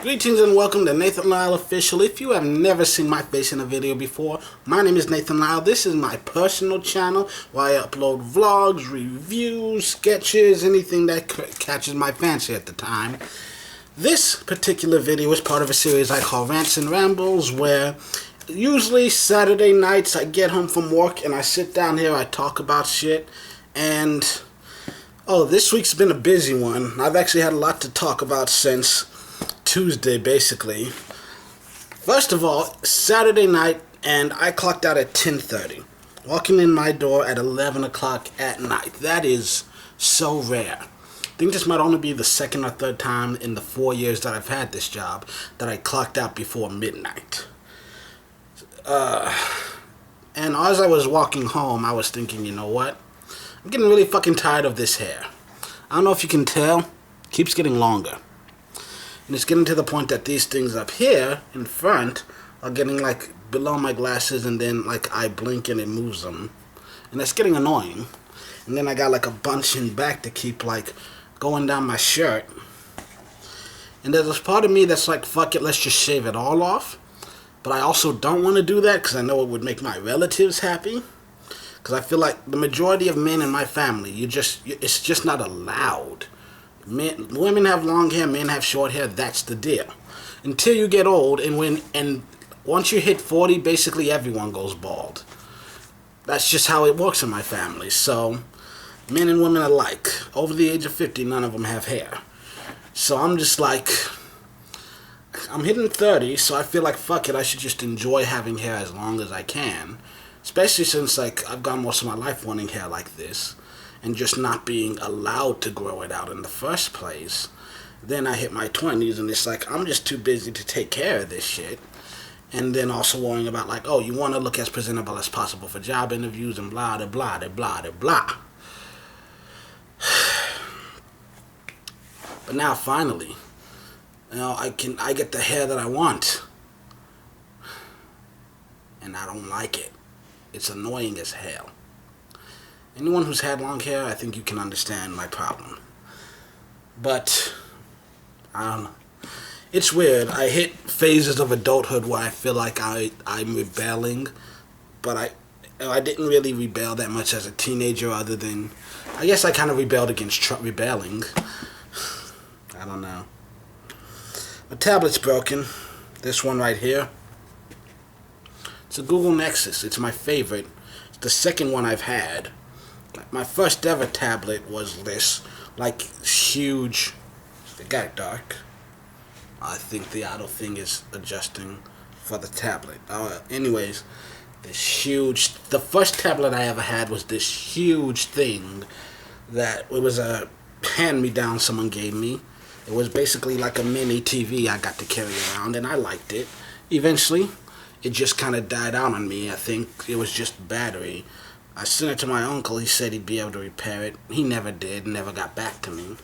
Greetings and welcome to Nathan Lyle Official. If you have never seen my face in a video before, my name is Nathan Lyle. This is my personal channel where I upload vlogs, reviews, sketches, anything that catches my fancy at the time. This particular video is part of a series I call Rants and Rambles, where usually Saturday nights I get home from work and I sit down here, I talk about shit, and this week's been a busy one. I've actually had a lot to talk about since Tuesday, basically. First of all, Saturday night, and I clocked out at 10:30, walking in my door at 11 o'clock at night. That is so rare. I think this might only be the second or third time in the 4 years that I've had this job that I clocked out before midnight. And as I was walking home, I was thinking, you know what? I'm getting really fucking tired of this hair. I don't know if you can tell, it keeps getting longer. And it's getting to the point that these things up here in front are getting like below my glasses, and then like I blink and it moves them. And that's getting annoying. And then I got like a bunch in back to keep like going down my shirt. And there's this part of me that's like, fuck it, let's just shave it all off. But I also don't want to do that because I know it would make my relatives happy. Because I feel like the majority of men in my family, it's just not allowed. Women have long hair, men have short hair. That's the deal. Until you get old, and once you hit 40, basically everyone goes bald. That's just how it works in my family. So, men and women alike, over the age of 50, none of them have hair. So I'm just like, I'm hitting 30, so I feel like fuck it, I should just enjoy having hair as long as I can. Especially since like I've gone most of my life wanting hair like this, and just not being allowed to grow it out in the first place. Then I hit my 20s and it's like I'm just too busy to take care of this shit. And then also worrying about like, oh, you want to look as presentable as possible for job interviews and blah, blah, blah, blah, blah, blah. But now finally, I get the hair that I want. And I don't like it. It's annoying as hell. Anyone who's had long hair, I think you can understand my problem. But, I don't know. It's weird. I hit phases of adulthood where I feel like I'm rebelling. But I didn't really rebel that much as a teenager, other than, I guess I kind of rebelled against rebelling. I don't know. My tablet's broken. This one right here. It's a Google Nexus. It's my favorite. It's the second one I've had. My first ever tablet was this, like, huge. It got dark. I think the auto thing is adjusting for the tablet. Anyways, this huge. The first tablet I ever had was this huge thing that it was a hand-me-down someone gave me. It was basically like a mini TV I got to carry around, and I liked it. Eventually, it just kind of died out on me. I think it was just battery. I sent it to my uncle. He said he'd be able to repair it. He never did, never got back to me.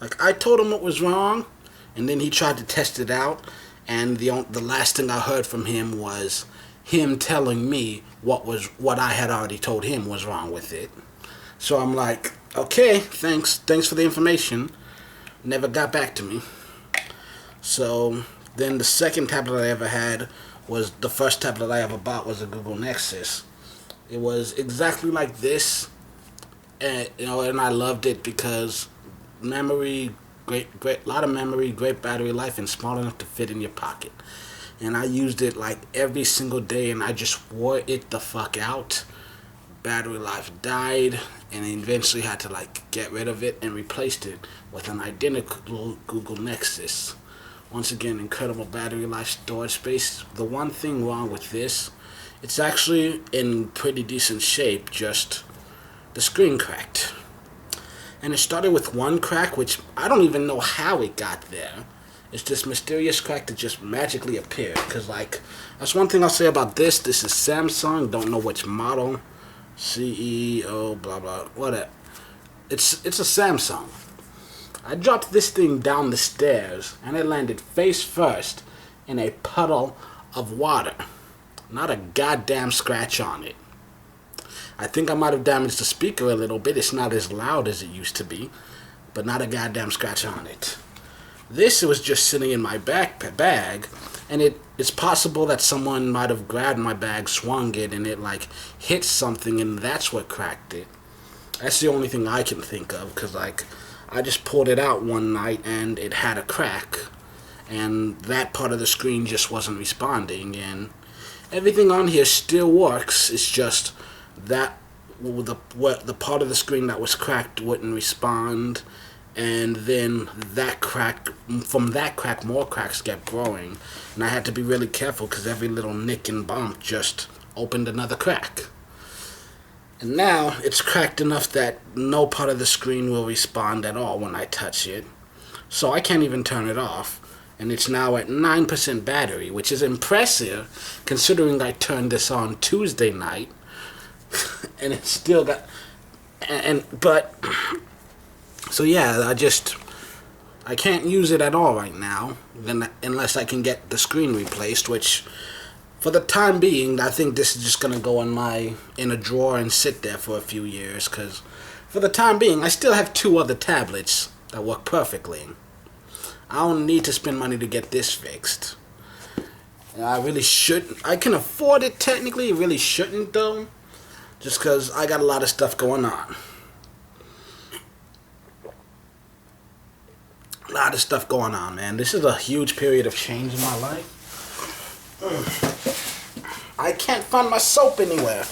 Like, I told him what was wrong, and then he tried to test it out, and the last thing I heard from him was him telling me what I had already told him was wrong with it. So I'm like, okay, thanks for the information. Never got back to me. So then the second tablet I ever had was the first tablet I ever bought was a Google Nexus. It was exactly like this, and and I loved it because memory, great, lot of memory, great battery life, and small enough to fit in your pocket. And I used it like every single day, and I just wore it the fuck out. Battery life died, and I eventually had to like get rid of it and replaced it with an identical Google Nexus. Once again, incredible battery life, storage space. The one thing wrong with this, it's actually in pretty decent shape, just the screen cracked. And it started with one crack, which I don't even know how it got there. It's this mysterious crack that just magically appeared. Because, like, that's one thing I'll say about this. This is Samsung, don't know which model. CEO, blah, blah, whatever. It's a Samsung. I dropped this thing down the stairs, and it landed face first in a puddle of water. Not a goddamn scratch on it. I think I might have damaged the speaker a little bit. It's not as loud as it used to be, but not a goddamn scratch on it. This was just sitting in my bag, and it's possible that someone might have grabbed my bag, swung it, and it like hit something, and that's what cracked it. That's the only thing I can think of, because like I just pulled it out one night and it had a crack, and that part of the screen just wasn't responding, and everything on here still works. It's just that the part of the screen that was cracked wouldn't respond, and then that crack, from that crack, more cracks kept growing, and I had to be really careful because every little nick and bump just opened another crack. And now it's cracked enough that no part of the screen will respond at all when I touch it, so I can't even turn it off. And it's now at 9% battery, which is impressive considering I turned this on Tuesday night and it's still got but so yeah, I can't use it at all right now, unless I can get the screen replaced, which for the time being I think this is just gonna go in a drawer and sit there for a few years, because for the time being I still have 2 other tablets that work perfectly. I don't need to spend money to get this fixed. I really shouldn't. I can afford it technically, really shouldn't though, just because I got a lot of stuff going on. A lot of stuff going on, man. This is a huge period of change in my life. I can't find my soap anywhere.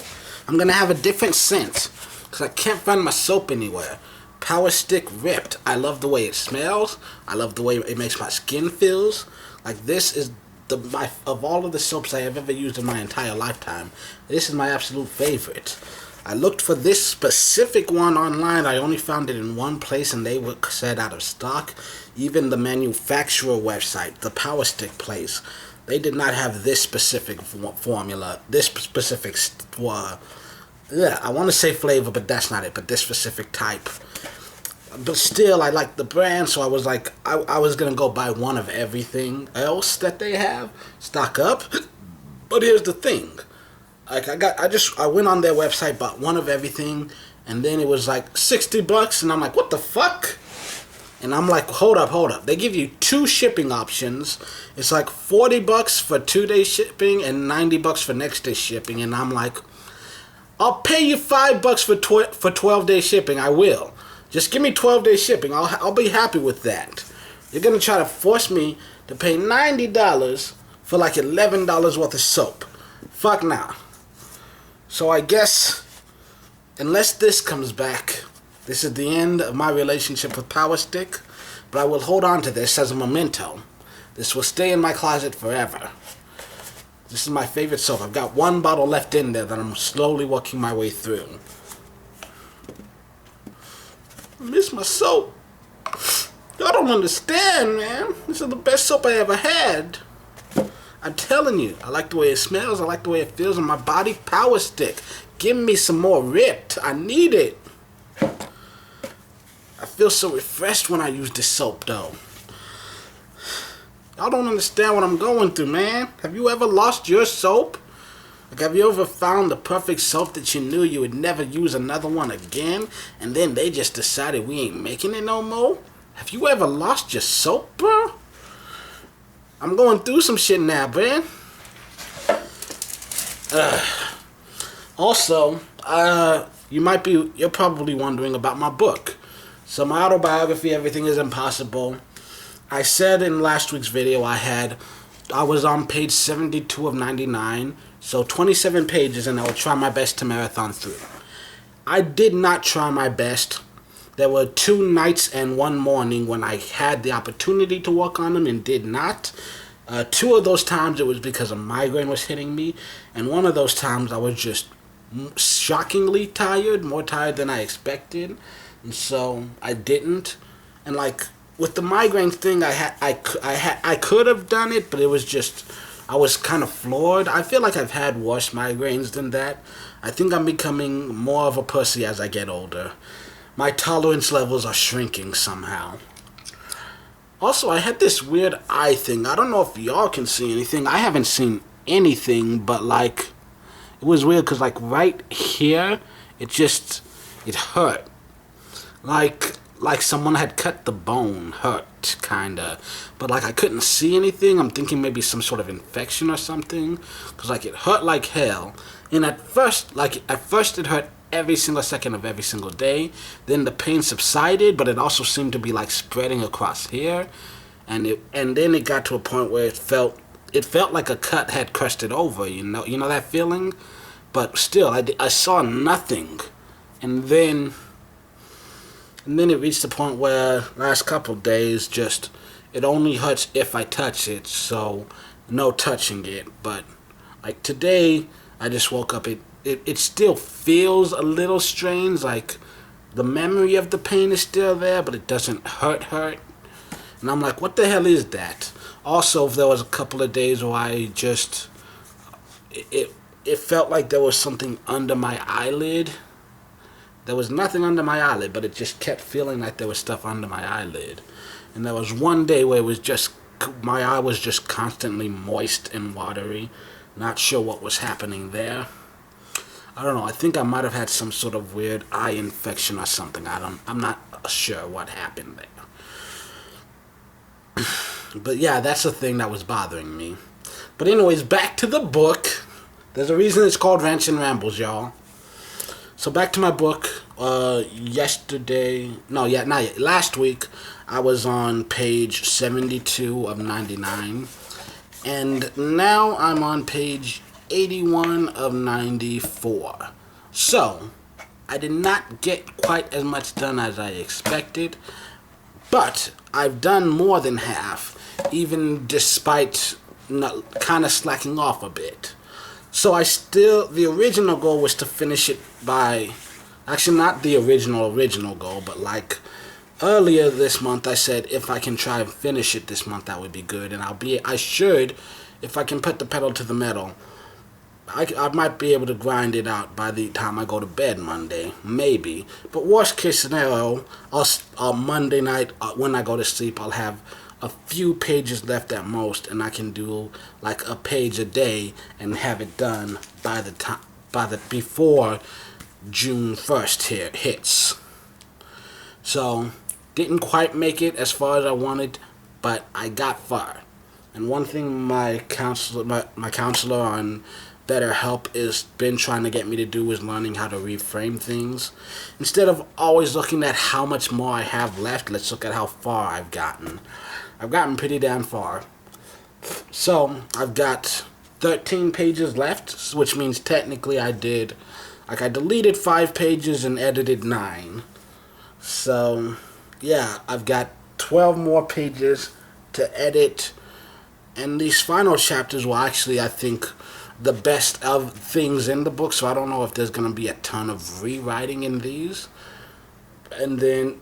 I'm gonna have a different scent, because I can't find my soap anywhere. Power Stick ripped. I love the way it smells. I love the way it makes my skin feels. Like, this is of all of the soaps I have ever used in my entire lifetime, this is my absolute favorite. I looked for this specific one online. I only found it in one place, and they were said out of stock. Even the manufacturer website, the Power Stick place, they did not have this specific formula. This specific I want to say flavor, but that's not it. But this specific type. But still, I like the brand, so I was like, I was gonna go buy one of everything else that they have, stock up. But here's the thing, like I went on their website, bought one of everything, and then it was like $60, and I'm like, what the fuck? And I'm like, hold up. They give you 2 shipping options. It's like $40 for 2-day shipping and $90 for next day shipping, and I'm like, I'll pay you $5 for 12-day shipping. I will. Just give me 12-day shipping. I'll be happy with that. You're gonna try to force me to pay $90 for like $11 worth of soap. Fuck nah. So I guess, unless this comes back, this is the end of my relationship with Power Stick. But I will hold on to this as a memento. This will stay in my closet forever. This is my favorite soap. I've got 1 bottle left in there that I'm slowly working my way through. I miss my soap. Y'all don't understand, man. This is the best soap I ever had. I'm telling you. I like the way it smells. I like the way it feels on my body. Power Stick. Give me some more ripped. I need it. I feel so refreshed when I use this soap, though. Y'all don't understand what I'm going through, man. Have you ever lost your soap? Like, have you ever found the perfect soap that you knew you would never use another one again, and then they just decided we ain't making it no more? Have you ever lost your soap, bro? I'm going through some shit now, man. Also, you're probably wondering about my book. So my autobiography, Everything is Impossible. I said in last week's video I was on page 72 of 99, so 27 pages, and I would try my best to marathon through. I did not try my best. There were 2 nights and 1 morning when I had the opportunity to work on them and did not. 2 of those times it was because a migraine was hitting me, and 1 of those times I was just shockingly tired, more tired than I expected, and so I didn't. And like with the migraine thing, I could have done it, but it was just, I was kind of floored. I feel like I've had worse migraines than that. I think I'm becoming more of a pussy as I get older. My tolerance levels are shrinking somehow. Also, I had this weird eye thing. I don't know if y'all can see anything. I haven't seen anything, but like, it was weird because like right here, it hurt. Like someone had cut the bone, hurt, kinda, but like I couldn't see anything. I'm thinking maybe some sort of infection or something, because like it hurt like hell. And at first it hurt every single second of every single day. Then the pain subsided, but it also seemed to be like spreading across here, and then it got to a point where it felt like a cut had crusted over. You know that feeling, but still I saw nothing, and then. And then it reached the point where last couple of days just it only hurts if I touch it, so no touching it. But like today, I just woke up. It still feels a little strange. Like the memory of the pain is still there, but it doesn't hurt. And I'm like, what the hell is that? Also, there was a couple of days where I just it felt like there was something under my eyelid. There was nothing under my eyelid, but it just kept feeling like there was stuff under my eyelid. And there was one day where it was just, my eye was just constantly moist and watery. Not sure what was happening there. I don't know. I think I might have had some sort of weird eye infection or something. I'm not sure what happened there. But yeah, that's the thing that was bothering me. But anyways, back to the book. There's a reason it's called Rants and Rambles, y'all. So back to my book. Last week I was on page 72 of 99, and now I'm on page 81 of 94. So I did not get quite as much done as I expected, but I've done more than half, even despite kind of slacking off a bit. So the original goal was to finish it by, actually not the original goal, but like earlier this month I said if I can try and finish it this month that would be good, and I should, if I can put the pedal to the metal, I might be able to grind it out by the time I go to bed Monday, maybe. But worst case scenario, Monday night when I go to sleep, I'll have a few pages left at most, and I can do like a page a day and have it done before June 1st hits. So didn't quite make it as far as I wanted, but I got far. And one thing my counselor on BetterHelp has been trying to get me to do is learning how to reframe things. Instead of always looking at how much more I have left, let's look at how far I've gotten. I've gotten pretty damn far. So I've got 13 pages left, which means technically I deleted 5 pages and edited 9. So yeah, I've got 12 more pages to edit, and these final chapters were actually, I think, the best of things in the book, so I don't know if there's going to be a ton of rewriting in these. And then,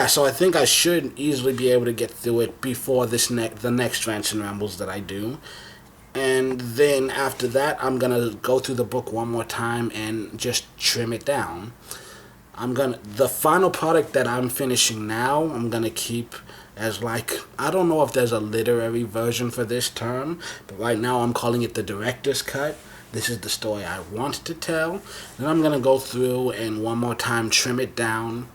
so I think I should easily be able to get through it before the next Rants and Rambles that I do. And then after that, I'm going to go through the book one more time and just trim it down. The final product that I'm finishing now, I'm going to keep as I don't know if there's a literary version for this term, but right now I'm calling it the director's cut. This is the story I want to tell. Then I'm going to go through and one more time trim it down.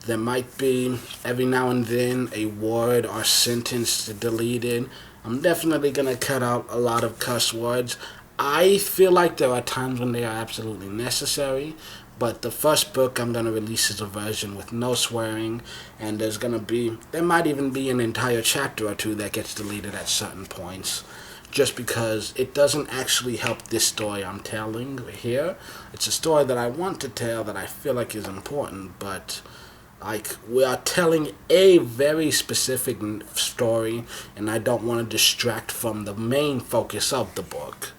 There might be, every now and then, a word or sentence deleted. I'm definitely going to cut out a lot of cuss words. I feel like there are times when they are absolutely necessary, but the first book I'm going to release is a version with no swearing, and there might even be an entire chapter or two that gets deleted at certain points, just because it doesn't actually help this story I'm telling here. It's a story that I want to tell that I feel like is important, but we are telling a very specific story, and I don't want to distract from the main focus of the book.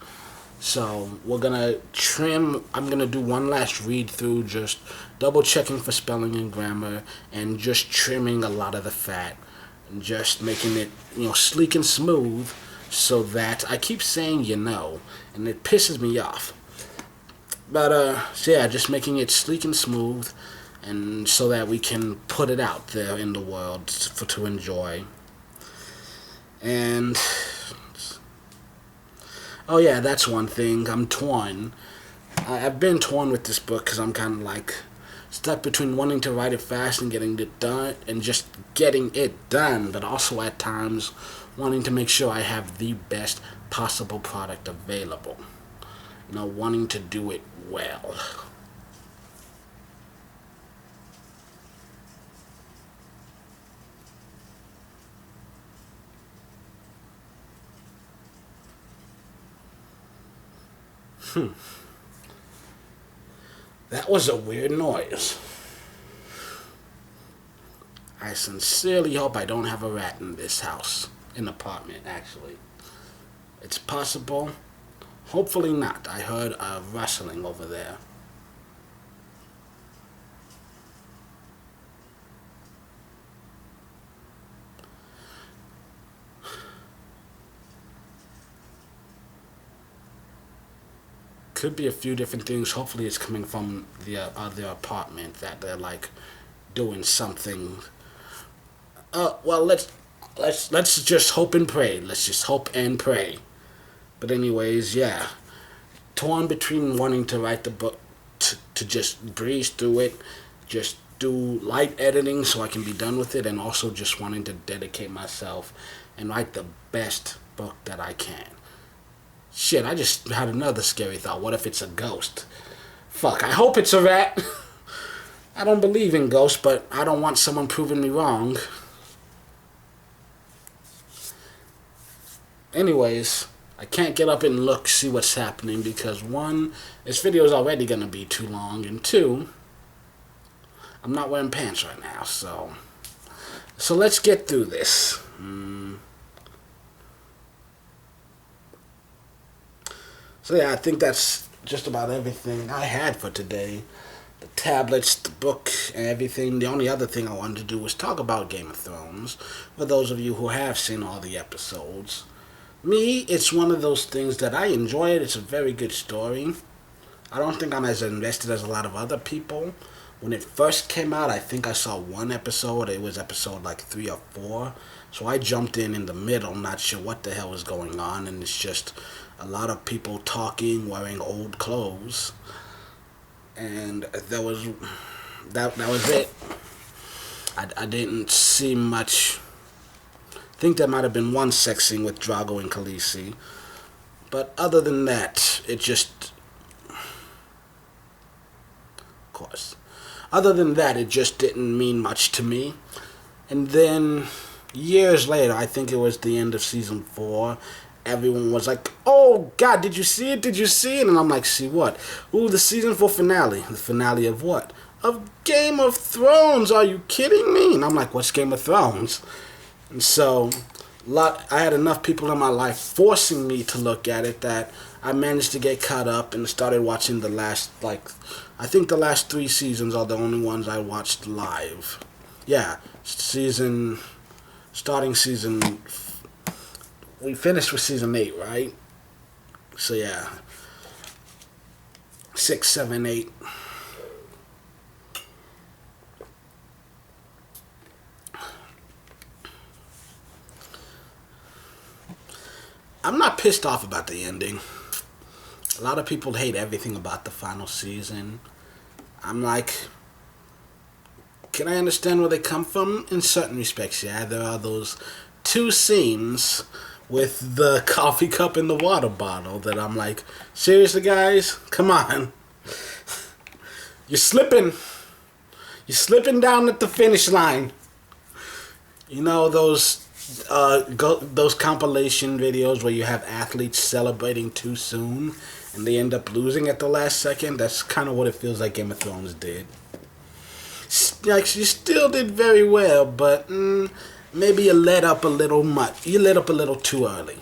So we're going to trim. I'm going to do one last read through, just double checking for spelling and grammar, and just trimming a lot of the fat, and just making it, sleek and smooth, so that I keep saying, and it pisses me off. But, just making it sleek and smooth, and so that we can put it out there in the world to enjoy. And oh yeah, that's one thing. I'm torn. I've been torn with this book because I'm kind of stuck between wanting to write it fast and getting it done and just getting it done, but also at times wanting to make sure I have the best possible product available. Wanting to do it well. That was a weird noise. I sincerely hope I don't have a rat in this house. An apartment, actually. It's possible. Hopefully not. I heard a rustling over there. Could be a few different things. Hopefully it's coming from the other apartment that they're like doing something. Well, let's just hope and pray. Let's just hope and pray. But anyways, yeah, torn between wanting to write the book to just breeze through it, just do light editing so I can be done with it, and also just wanting to dedicate myself and write the best book that I can. Shit, I just had another scary thought. What if it's a ghost? Fuck, I hope it's a rat. I don't believe in ghosts, but I don't want someone proving me wrong. Anyways, I can't get up and look, see what's happening, because one, this video is already going to be too long, and two, I'm not wearing pants right now, so let's get through this. So yeah, I think that's just about everything I had for today. The tablets, the book, and everything. The only other thing I wanted to do was talk about Game of Thrones, for those of you who have seen all the episodes. Me, it's one of those things that I enjoy it. It's a very good story. I don't think I'm as invested as a lot of other people. When it first came out, I think I saw one episode. It was episode like 3 or 4. So I jumped in the middle, not sure what the hell was going on. And it's just a lot of people talking, wearing old clothes. And that was it. I didn't see much. I think there might have been one sex scene with Drago and Khaleesi. But other than that, it just... Of course. Other than that, it just didn't mean much to me. And then, years later, I think it was the end of season 4, everyone was like, oh, God, did you see it? Did you see it? And I'm like, see what? Ooh, the season 4 finale. The finale of what? Of Game of Thrones. Are you kidding me? And I'm like, what's Game of Thrones? And so, I had enough people in my life forcing me to look at it that I managed to get caught up and started watching the last, I think the last 3 seasons are the only ones I watched live. Yeah, starting season, we finished with season 8, right? So yeah, 6, 7, 8. I'm not pissed off about the ending. A lot of people hate everything about the final season. I'm like, can I understand where they come from? In certain respects, yeah. There are those 2 scenes with the coffee cup and the water bottle that I'm like, seriously, guys? Come on. You're slipping. You're slipping down at the finish line. You know those compilation videos where you have athletes celebrating too soon and they end up losing at the last second? That's kind of what it feels like Game of Thrones did. Like, she still did very well, but maybe you let up a little much. You let up a little too early.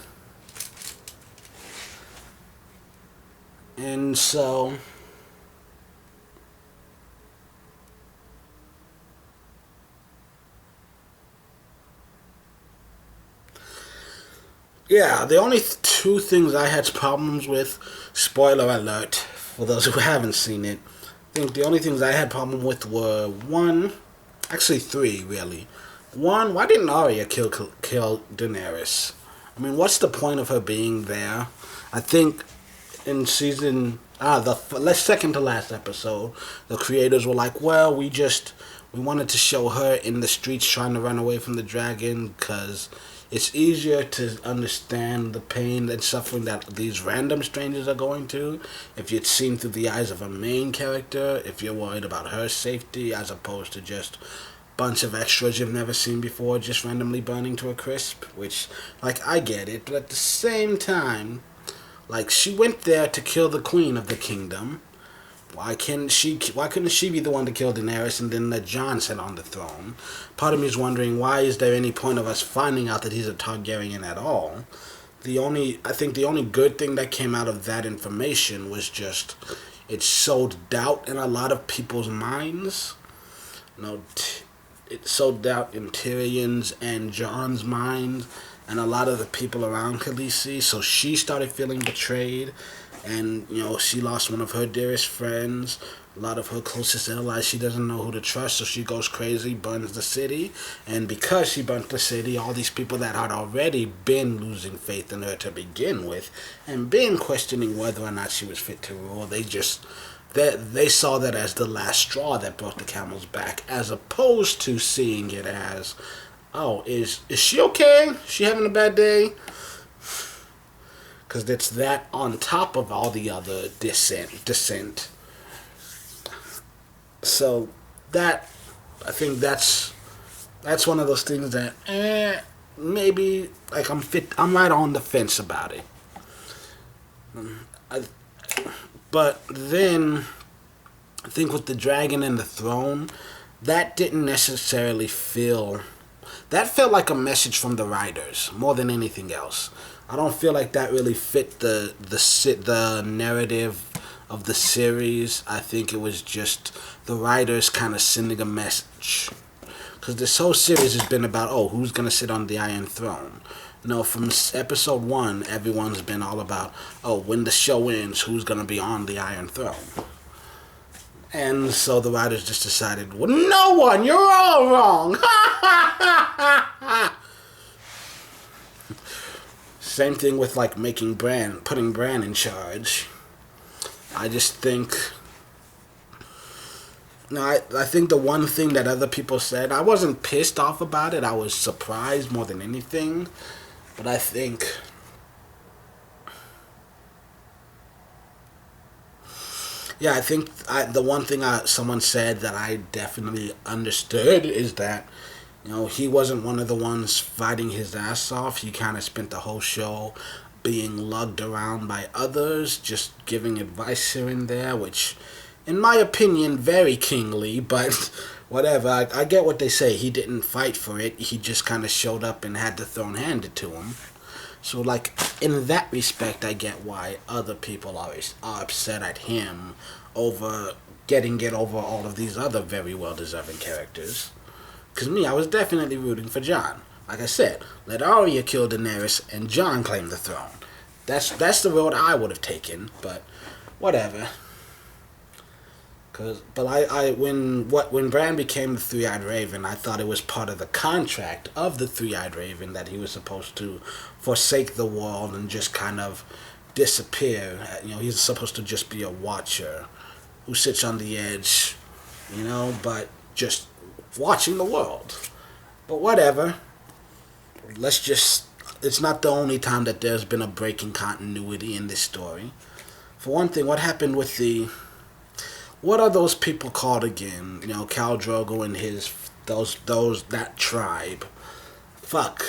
And so... yeah, the only 2 things I had problems with, spoiler alert, for those who haven't seen it, I think the only things I had problem with were 1, actually 3, really. 1, why didn't Arya kill Daenerys? I mean, what's the point of her being there? I think in season let's second to last episode, the creators were like, well, we wanted to show her in the streets trying to run away from the dragon because it's easier to understand the pain and suffering that these random strangers are going to if it's seen through the eyes of a main character, if you're worried about her safety as opposed to just bunch of extras you've never seen before just randomly burning to a crisp, which, like, I get it, but at the same time, like, she went there to kill the queen of the kingdom. Why couldn't she be the one to kill Daenerys and then let Jon sit on the throne? Part of me is wondering, why is there any point of us finding out that he's a Targaryen at all? I think the only good thing that came out of that information was just it sowed doubt in a lot of people's minds. You know, it sowed doubt in Tyrion's and Jon's mind and a lot of the people around Khaleesi. So she started feeling betrayed. And, she lost one of her dearest friends, a lot of her closest allies. She doesn't know who to trust, so she goes crazy, burns the city. And because she burnt the city, all these people that had already been losing faith in her to begin with and been questioning whether or not she was fit to rule, they saw that as the last straw that brought the camel's back, as opposed to seeing it as, oh, is she okay? Is she having a bad day? Because it's that on top of all the other dissent. So I think that's one of those things that maybe like I'm right on the fence about it. But then I think with the dragon and the throne, that didn't necessarily that felt like a message from the writers more than anything else. I don't feel like that really fit the narrative of the series. I think it was just the writers kind of sending a message. Because this whole series has been about, oh, who's going to sit on the Iron Throne? From episode 1, everyone's been all about, oh, when the show ends, who's going to be on the Iron Throne? And so the writers just decided, well, no one, you're all wrong. Same thing with like putting Bran in charge. I just think, I think the one thing that other people said, I wasn't pissed off about it. I was surprised more than anything. But I think, the one thing someone said that I definitely understood is that, he wasn't one of the ones fighting his ass off. He kind of spent the whole show being lugged around by others, just giving advice here and there, which, in my opinion, very kingly, but whatever. I get what they say. He didn't fight for it. He just kind of showed up and had the throne handed to him. So, like, in that respect, I get why other people are upset at him over getting it over all of these other very well-deserving characters. Because I was definitely rooting for Jon. Like I said, let Arya kill Daenerys and Jon claim the throne. That's the road I would have taken, but whatever. When Bran became the Three-Eyed Raven, I thought it was part of the contract of the Three-Eyed Raven that he was supposed to forsake the world and just kind of disappear. He's supposed to just be a watcher who sits on the edge, but just watching the world. But whatever. It's not the only time that there's been a break in continuity in this story. For one thing, what happened with what are those people called again? Khal Drogo and that tribe. Fuck.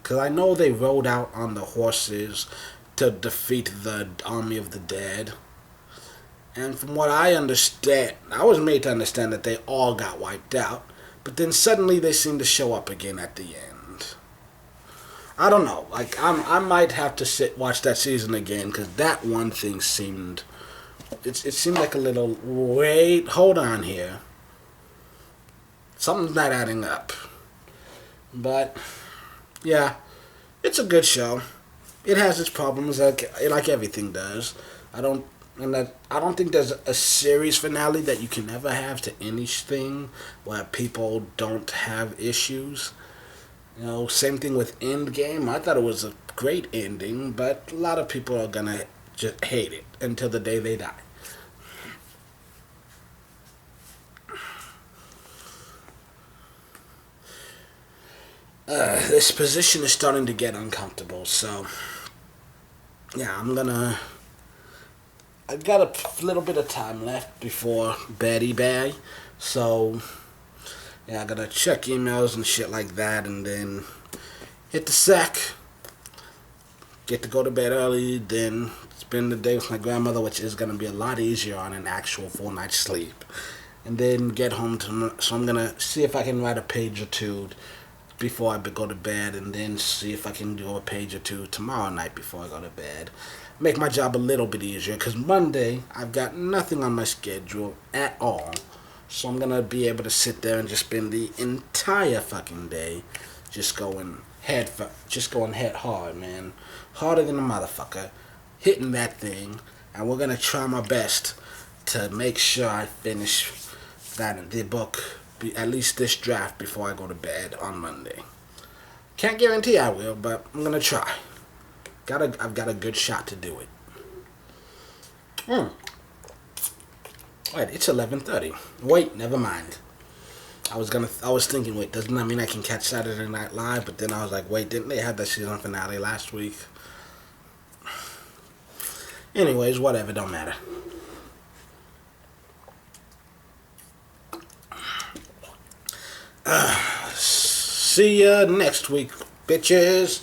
Because I know they rode out on the horses to defeat the army of the dead. And from what I understand, I was made to understand that they all got wiped out. But then suddenly they seem to show up again at the end. I don't know. Like, I might have to watch that season again, because that one thing seemed... It seemed like a little, wait, hold on here. Something's not adding up. But, yeah, it's a good show. It has its problems, like everything does. I don't think there's a series finale that you can ever have to anything where people don't have issues. Same thing with Endgame. I thought it was a great ending, but a lot of people are gonna Just hate it until the day they die. This position is starting to get uncomfortable, so yeah, I got a little bit of time left before Betty Bay, so yeah, I gotta check emails and shit like that, and then hit the sack, get to go to bed early, then spend the day with my grandmother, which is gonna be a lot easier on an actual full night's sleep, and then get home to. So I'm gonna see if I can write a page or two before I go to bed, and then see if I can do a page or two tomorrow night before I go to bed. Make my job a little bit easier, because Monday I've got nothing on my schedule at all. So I'm gonna be able to sit there and just spend the entire fucking day just going head hard, man. Harder than a motherfucker. Hitting that thing. And we're gonna try my best to make sure I finish the book, at least this draft, before I go to bed on Monday. Can't guarantee I will, but I'm gonna try. I've got a good shot to do it. Wait, it's 11:30. Wait, never mind. I was thinking, wait, doesn't that mean I can catch Saturday Night Live? But then I was like, wait, didn't they have that season finale last week? Anyways, whatever, don't matter. See ya next week, bitches.